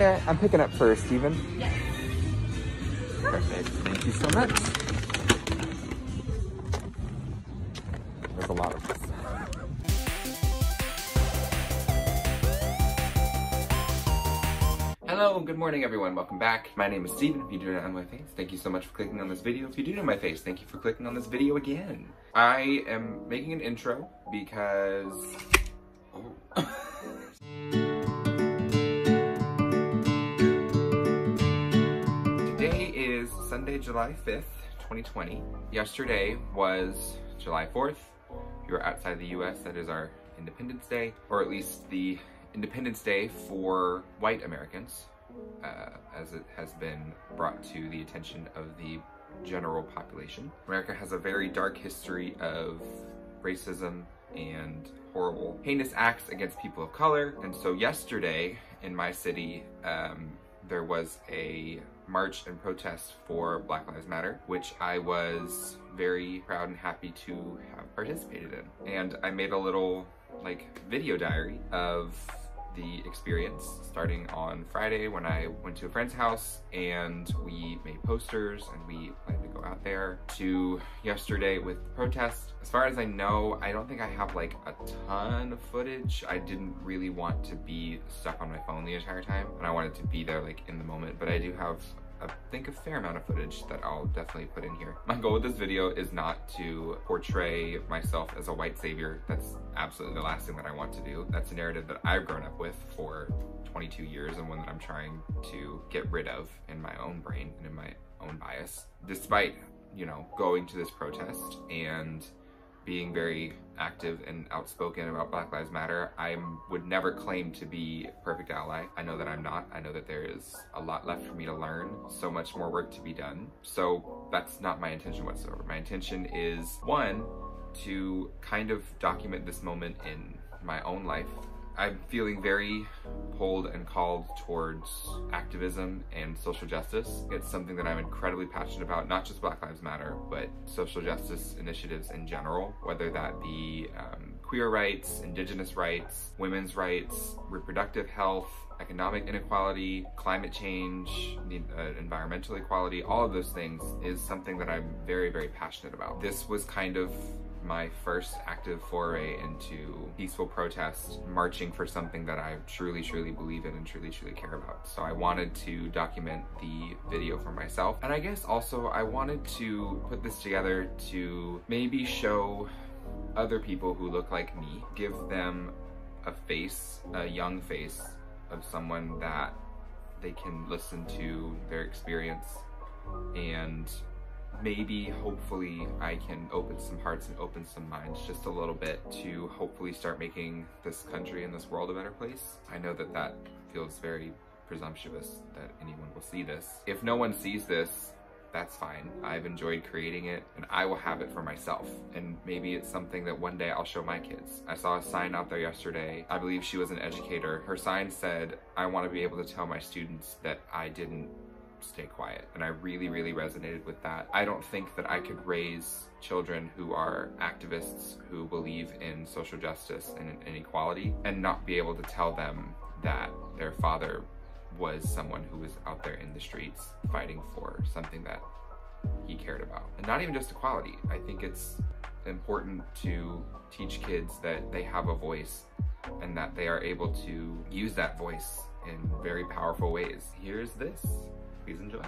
there. I'm picking up first, Steven. Yes. Perfect. Thank you so much. There's a lot of this. Hello, good morning everyone, welcome back. My name is Steven, if you do not know my face, thank you so much for clicking on this video. If you do know my face, thank you for clicking on this video again. I am making an intro because... Today is Sunday, July 5th, 2020. Yesterday was July 4th. If you are outside the US, that is our Independence Day, or at least the Independence Day for white Americans, as it has been brought to the attention of the general population. America has a very dark history of racism and horrible, heinous acts against people of color. And so yesterday in my city, there was a march and protest for Black Lives Matter, which I was very proud and happy to have participated in. And I made a little video diary of the experience, starting on Friday when I went to a friend's house and we made posters and we planned to go out there, to yesterday with the protest. As far as I know, I don't think I have a ton of footage. I didn't really want to be stuck on my phone the entire time, and I wanted to be there in the moment, but I do have I think a fair amount of footage that I'll definitely put in here. My goal with this video is not to portray myself as a white savior. That's absolutely the last thing that I want to do. That's a narrative that I've grown up with for 22 years and one that I'm trying to get rid of in my own brain and in my own bias. Despite, going to this protest and being very active and outspoken about Black Lives Matter, I would never claim to be a perfect ally. I know that I'm not. I know that there is a lot left for me to learn, so much more work to be done. So that's not my intention whatsoever. My intention is, one, to kind of document this moment in my own life. I'm feeling very pulled and called towards activism and social justice. It's something that I'm incredibly passionate about, not just Black Lives Matter, but social justice initiatives in general, whether that be queer rights, indigenous rights, women's rights, reproductive health, economic inequality, climate change, environmental equality. All of those things is something that I'm very, very passionate about. This was kind of my first active foray into peaceful protest, marching for something that I truly, truly believe in and truly, truly care about. So I wanted to document the video for myself. And I guess also I wanted to put this together to maybe show other people who look like me, give them a face, a young face of someone that they can listen to their experience, and maybe, hopefully, I can open some hearts and open some minds just a little bit to hopefully start making this country and this world a better place. I know that that feels very presumptuous that anyone will see this. If no one sees this, that's fine. I've enjoyed creating it and I will have it for myself. And maybe it's something that one day I'll show my kids. I saw a sign out there yesterday. I believe she was an educator. Her sign said, "I want to be able to tell my students that I didn't stay quiet." And I really, really resonated with that. I don't think that I could raise children who are activists who believe in social justice and inequality and not be able to tell them that their father was someone who was out there in the streets fighting for something that he cared about. And not even just equality. I think it's important to teach kids that they have a voice and that they are able to use that voice in very powerful ways. Here's this. Please enjoy.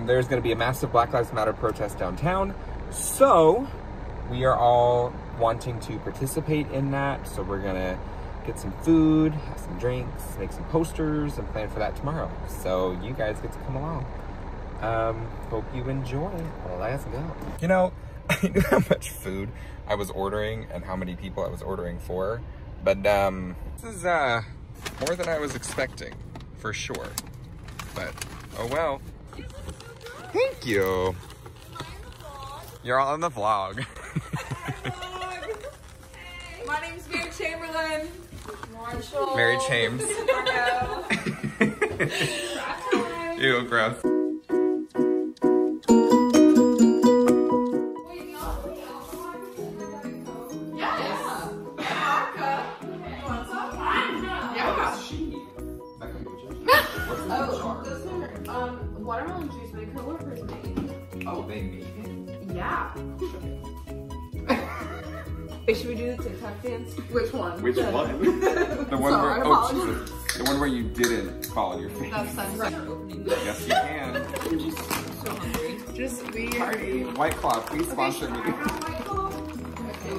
There's going to be a massive Black Lives Matter protest downtown, so we are all wanting to participate in that. So we're going to get some food, have some drinks, make some posters, and plan for that tomorrow. So you guys get to come along. Hope you enjoy. Let's go. I knew how much food I was ordering and how many people I was ordering for. But this is more than I was expecting, for sure. But oh well. Thank you. You're all in the vlog. My name's Mary Chamberlain. Marshall. Mary Chames. Ew, gross. Watermelon juice my coworkers made. Oh, they made it? Yeah. Wait, should we do the TikTok dance? Which one? Which one? The one Sorry, where, oh Jesus. The one where you didn't fall on your face. That's right. Yes, you can. I'm just so hungry. Just weird. Party. White Claw, please sponsor me. White Claw? Okay.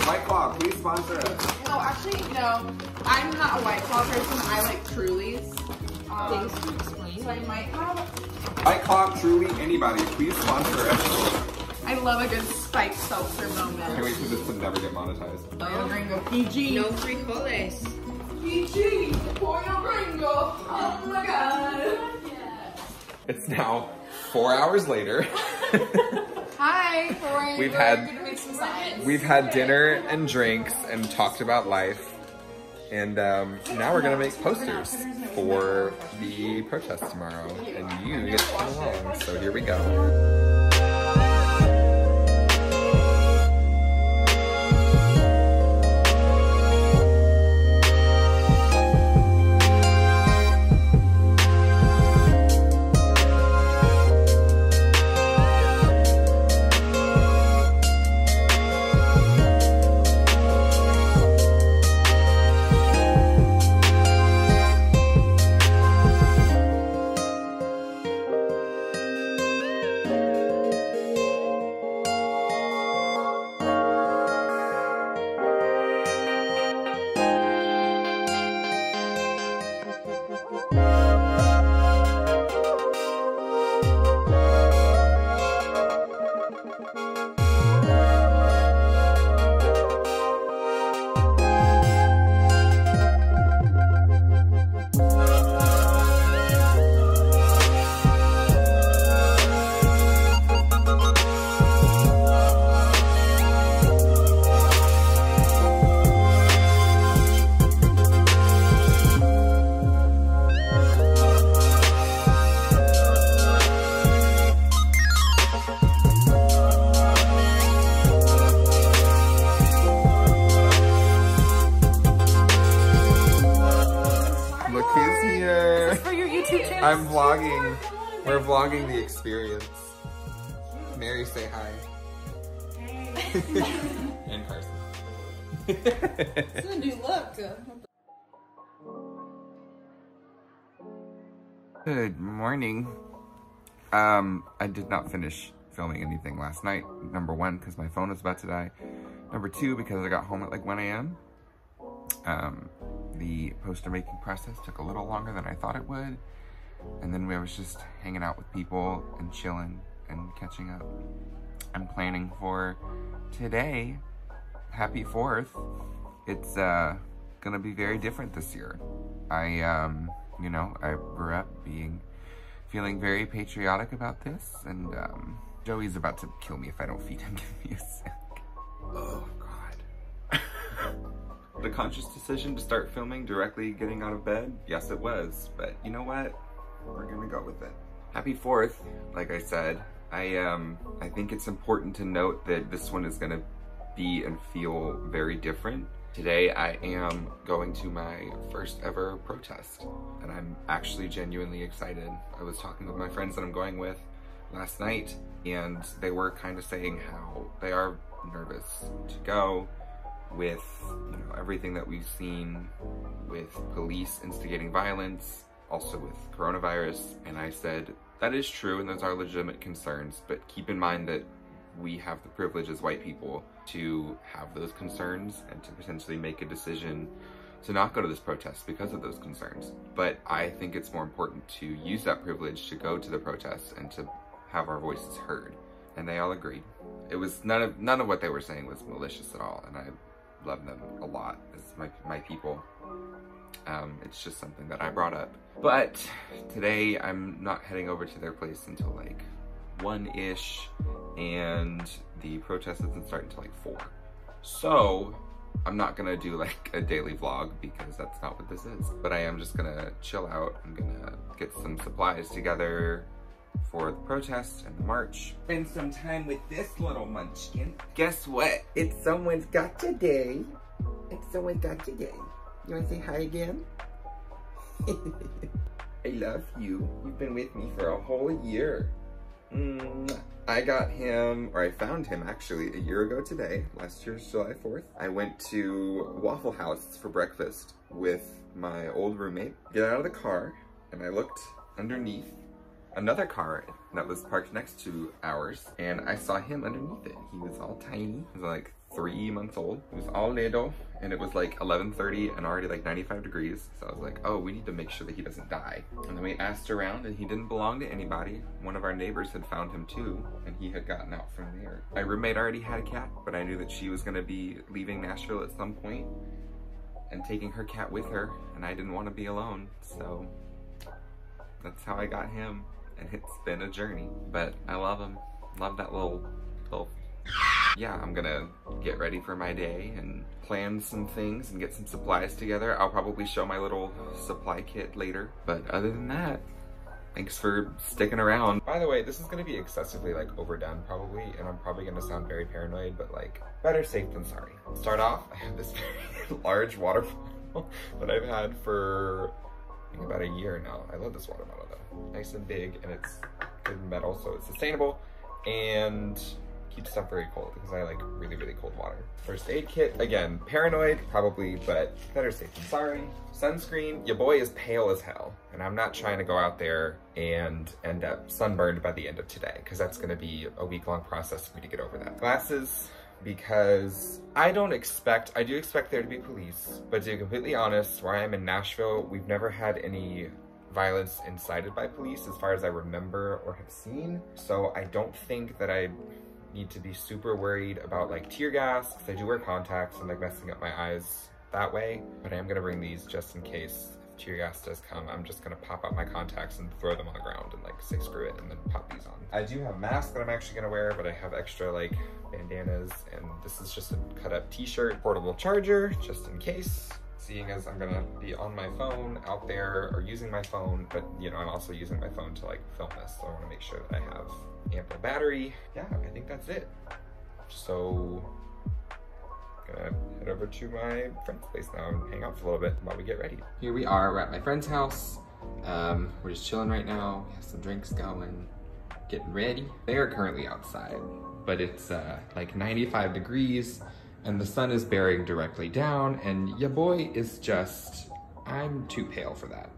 White Claw, please sponsor us. No, actually, no. I'm not a White Claw person. I like Trulies. Thanks for explaining. So I might have... White Claw, Truly, anybody, please sponsor us. I love a good spiked seltzer I moment. can't wait for this to never get monetized. Pollo Gringo PG. No frijoles. PG. Pollo Gringo. Oh my god. It's now 4 hours later. Hi. We've We're had- gonna make some science. We've had dinner and drinks and talked about life. And now we're gonna make posters for the protest tomorrow. And you get to come along, so here we go. I'm vlogging. We're vlogging the experience. Mary, say hi. Hey. And Carson. It's a new look. Good morning. I did not finish filming anything last night. Number one, because my phone was about to die. Number two, because I got home at like 1 a.m. The poster making process took a little longer than I thought it would. And then I was just hanging out with people and chilling and catching up. I'm planning for today, happy 4th. It's gonna be very different this year. I grew up feeling very patriotic about this, and Joey's about to kill me if I don't feed him. Give me a sec. Oh God. The conscious decision to start filming directly getting out of bed, yes it was, but you know what? We're gonna go with it. Happy 4th, like I said. I think it's important to note that this one is gonna be and feel very different. Today I am going to my first ever protest, and I'm actually genuinely excited. I was talking with my friends that I'm going with last night, and they were kind of saying how they are nervous to go with everything that we've seen with police instigating violence, also with coronavirus. And I said, that is true and those are legitimate concerns, but keep in mind that we have the privilege as white people to have those concerns and to potentially make a decision to not go to this protest because of those concerns. But I think it's more important to use that privilege to go to the protest and to have our voices heard. And they all agreed. It was none of what they were saying was malicious at all, and I love them a lot as my people. It's just something that I brought up. But today I'm not heading over to their place until like 1-ish, and the protest doesn't start until like 4. So I'm not gonna do like a daily vlog because that's not what this is. But I am just gonna chill out. I'm gonna get some supplies together for the protest and the march. Spend some time with this little munchkin. Guess what? It's someone's gotcha day. It's someone's gotcha day. You wanna say hi again? I love you. You've been with me for a whole year. I got him, or I found him actually a year ago today, last year's July 4th. I went to Waffle House for breakfast with my old roommate. Get out of the car, and I looked underneath another car that was parked next to ours, and I saw him underneath it. He was all tiny. He was like 3 months old. He was all little, and it was like 11:30 and already like 95 degrees. So I was like, oh, we need to make sure that he doesn't die. And then we asked around, and he didn't belong to anybody. One of our neighbors had found him too, and he had gotten out from there. My roommate already had a cat, but I knew that she was gonna be leaving Nashville at some point and taking her cat with her, and I didn't want to be alone. So that's how I got him, and it's been a journey, but I love him. Love that little yeah, I'm gonna get ready for my day and plan some things and get some supplies together. I'll probably show my little supply kit later, but other than that, thanks for sticking around. By the way, this is gonna be excessively like overdone probably, and I'm probably gonna sound very paranoid, but like, better safe than sorry. Start off, I have this very large water bottle that I've had for I think about a year now. I love this water bottle though. Nice and big, and it's good metal, so it's sustainable, and keeps stuff very cold because I like really, really cold water. First aid kit, again, paranoid probably, but better safe than sorry. Sunscreen, your boy is pale as hell, and I'm not trying to go out there and end up sunburned by the end of today, because that's gonna be a week-long process for me to get over that. Glasses, because I do expect there to be police, but to be completely honest, where I am in Nashville, we've never had any violence incited by police as far as I remember or have seen, so I don't think that I need to be super worried about like tear gas, because I do wear contacts and like messing up my eyes that way, but I am gonna bring these just in case if tear gas does come. I'm just gonna pop out my contacts and throw them on the ground and like say screw it and then pop these on. I do have masks that I'm actually gonna wear, but I have extra like bandanas, and this is just a cut up t-shirt, portable charger just in case, seeing as I'm gonna be on my phone out there or using my phone, but you know, I'm also using my phone to like film this, so I wanna make sure that I have ample battery. Yeah, I think that's it. So I'm gonna head over to my friend's place now and hang out for a little bit while we get ready. Here we are, we're at my friend's house. We're just chilling right now. We have some drinks going, getting ready. They are currently outside, but it's like 95 degrees and the sun is bearing directly down, and ya boy is just, I'm too pale for that.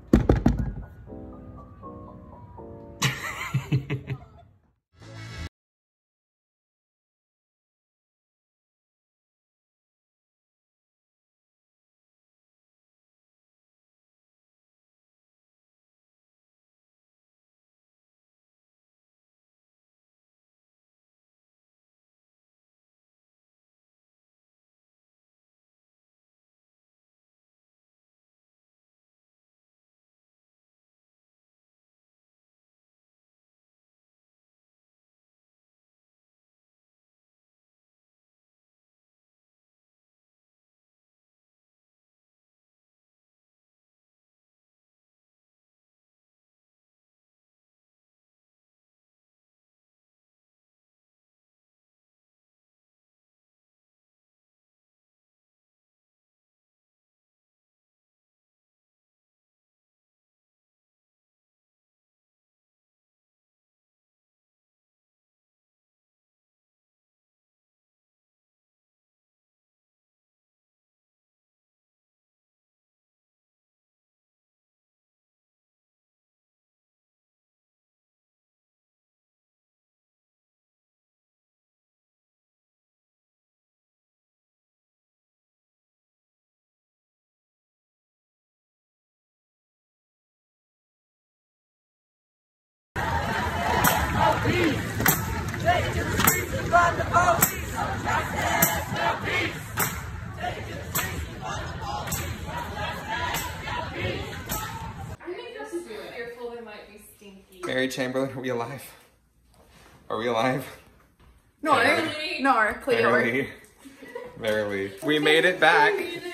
Mary Chamberlain, are we alive? Are we alive? No, Clear. Barely. We made it back,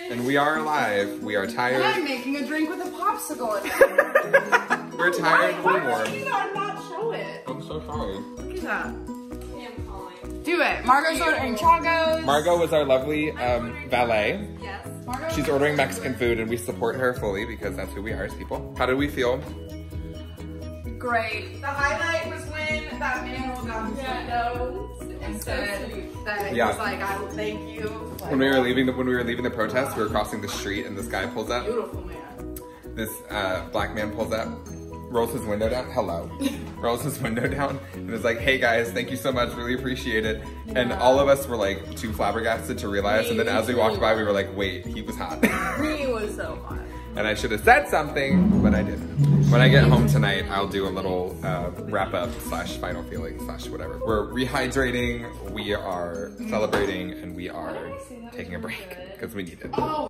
and we are alive. We are tired. And I'm making a drink with a popsicle in it. We're tired and warm. Why would you not show it? I'm so sorry. Look at that. Do it. Margot's ordering chagos. Margot was our lovely valet. Yes. She's ordering Mexican food, and we support her fully because that's who we are as people. How did we feel Great. The highlight was when that man rolled down his window and said that he was like, I will thank you. Like, when we were leaving the protest, we were crossing the street and this guy pulls up. Beautiful man. This black man pulls up, rolls his window down. Hello. Rolls his window down and is like, hey guys, thank you so much, really appreciate it. Yeah. And all of us were like too flabbergasted to realize, and then as we walked by, we were like, wait, he was hot. He was so hot. And I should have said something, but I didn't. When I get home tonight, I'll do a little wrap up / final feeling / whatever. We're rehydrating, we are celebrating, and we are taking a break because we need it. Oh.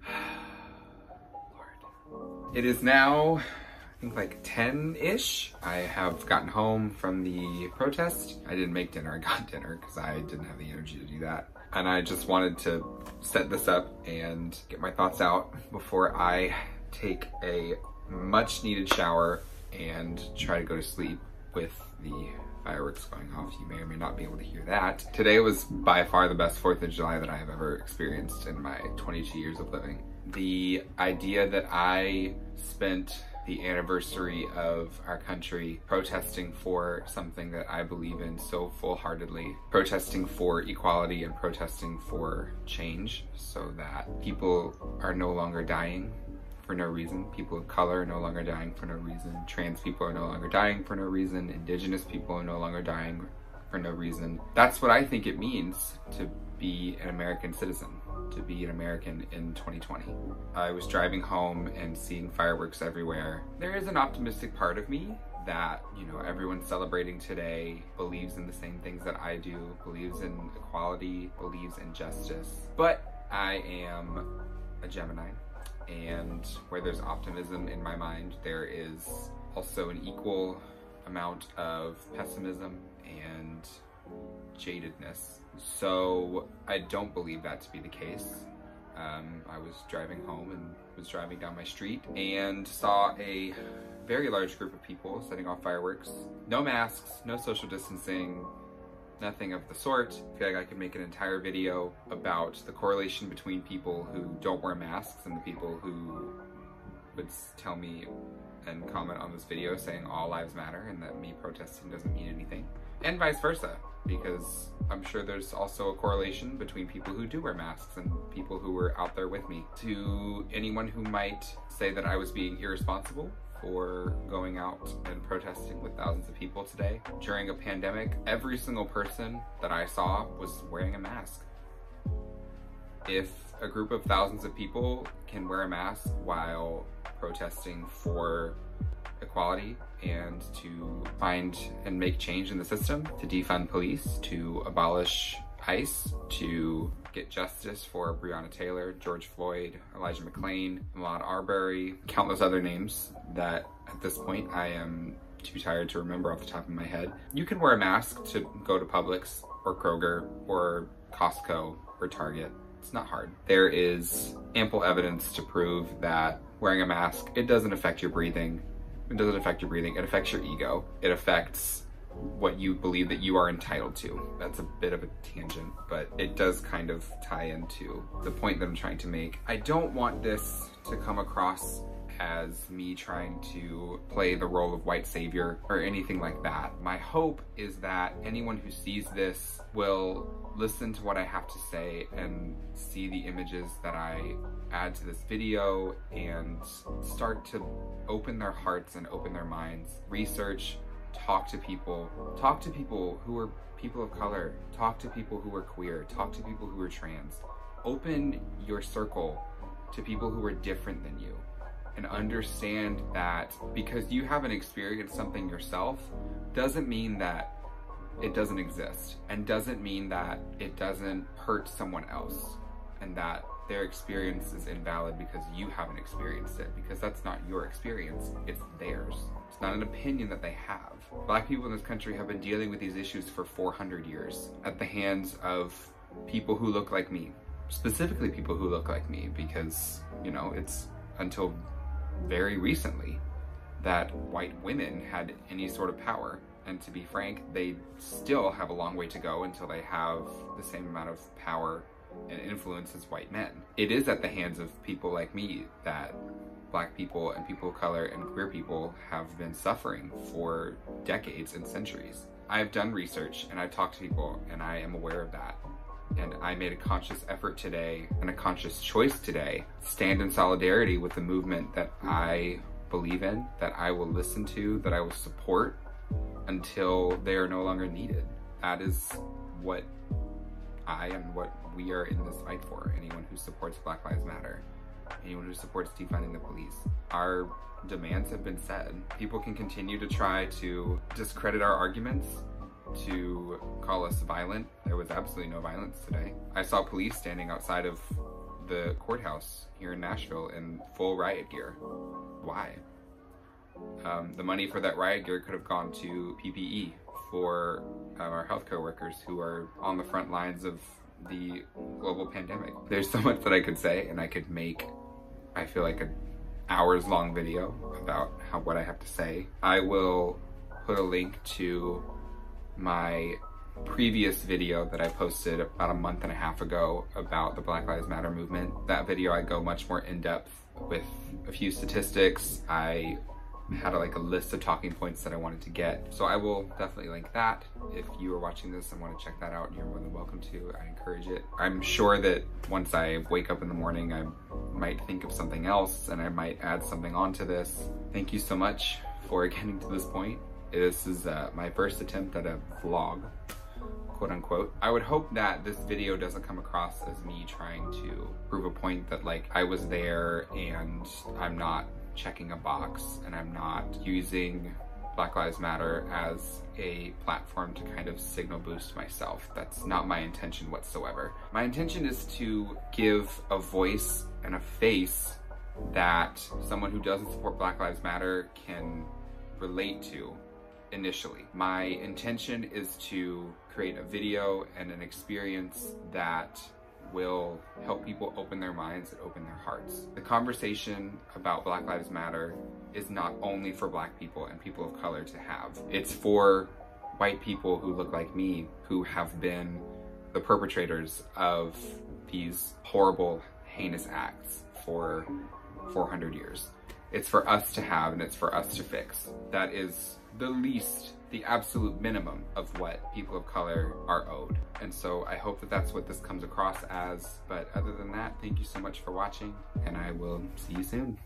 Lord. It is now, I think like 10-ish. I have gotten home from the protest. I didn't make dinner, I got dinner because I didn't have the energy to do that. And I just wanted to set this up and get my thoughts out before I take a much needed shower and try to go to sleep with the fireworks going off. You may or may not be able to hear that. Today was by far the best 4th of July that I have ever experienced in my 22 years of living. The idea that I spent the anniversary of our country protesting for something that I believe in so full-heartedly, protesting for equality and protesting for change so that people are no longer dying for no reason. People of color are no longer dying for no reason. Trans people are no longer dying for no reason. Indigenous people are no longer dying for no reason. That's what I think it means to be an American citizen, to be an American in 2020. I was driving home and seeing fireworks everywhere. There is an optimistic part of me that, you know, everyone celebrating today believes in the same things that I do, believes in equality, believes in justice. But I am a Gemini, and where there's optimism in my mind, there is also an equal amount of pessimism and jadedness. So I don't believe that to be the case. I was driving home and was driving down my street and saw a very large group of people setting off fireworks. No masks, no social distancing, nothing of the sort. I feel like I could make an entire video about the correlation between people who don't wear masks and the people who would tell me and comment on this video saying all lives matter and that me protesting doesn't mean anything. And vice versa, because I'm sure there's also a correlation between people who do wear masks and people who were out there with me. To anyone who might say that I was being irresponsible for going out and protesting with thousands of people today during a pandemic, every single person that I saw was wearing a mask. If a group of thousands of people can wear a mask while protesting for equality and to find and make change in the system, to defund police, to abolish ICE, to get justice for Breonna Taylor, George Floyd, Elijah McClain, Ahmaud Arbery, countless other names that at this point I am too tired to remember off the top of my head. You can wear a mask to go to Publix or Kroger or Costco or Target. It's not hard. There is ample evidence to prove that wearing a mask, it doesn't affect your breathing. It doesn't affect your breathing, it affects your ego. It affects what you believe that you are entitled to. That's a bit of a tangent, but it does kind of tie into the point that I'm trying to make. I don't want this to come across as me trying to play the role of white savior or anything like that. My hope is that anyone who sees this will listen to what I have to say and see the images that I add to this video and start to open their hearts and open their minds. Research, talk to people who are people of color, talk to people who are queer, talk to people who are trans. Open your circle to people who are different than you, and understand that because you haven't experienced something yourself doesn't mean that it doesn't exist, and doesn't mean that it doesn't hurt someone else and that their experience is invalid because you haven't experienced it, because that's not your experience, it's theirs. It's not an opinion that they have. Black people in this country have been dealing with these issues for 400 years at the hands of people who look like me. Specifically people who look like me, because, you know, it's until very recently that white women had any sort of power. And to be frank, they still have a long way to go until they have the same amount of power and influence as white men. It is at the hands of people like me that Black people and people of color and queer people have been suffering for decades and centuries. I've done research and I've talked to people and I am aware of that. And I made a conscious effort today and a conscious choice today to stand in solidarity with the movement that I believe in, that I will listen to, that I will support until they are no longer needed. That is what I and what we are in this fight for. Anyone who supports Black Lives Matter, anyone who supports defunding the police. Our demands have been said. People can continue to try to discredit our arguments, to call us violent. There was absolutely no violence today. I saw police standing outside of the courthouse here in Nashville in full riot gear. Why? The money for that riot gear could have gone to PPE for our healthcare workers who are on the front lines of the global pandemic. There's so much that I could say, and I could make, I feel like, an hours-long video about what I have to say. I will put a link to my previous video that I posted about a month and a half ago about the Black Lives Matter movement. That video, I go much more in depth with a few statistics. I had a list of talking points that I wanted to get. So I will definitely link that. If you are watching this and want to check that out, you're more than welcome to. I encourage it. I'm sure that once I wake up in the morning, I might think of something else and I might add something onto this. Thank you so much for getting to this point. This is my first attempt at a vlog, quote unquote. I would hope that this video doesn't come across as me trying to prove a point that I was there and I'm not checking a box and I'm not using Black Lives Matter as a platform to kind of signal boost myself. That's not my intention whatsoever. My intention is to give a voice and a face that someone who doesn't support Black Lives Matter can relate to initially. My intention is to create a video and an experience that will help people open their minds and open their hearts. The conversation about Black Lives Matter is not only for Black people and people of color to have. It's for white people who look like me, who have been the perpetrators of these horrible, heinous acts for 400 years. It's for us to have and it's for us to fix. That is the least, the absolute minimum of what people of color are owed. And so I hope that that's what this comes across as. But other than that, thank you so much for watching and I will see you soon.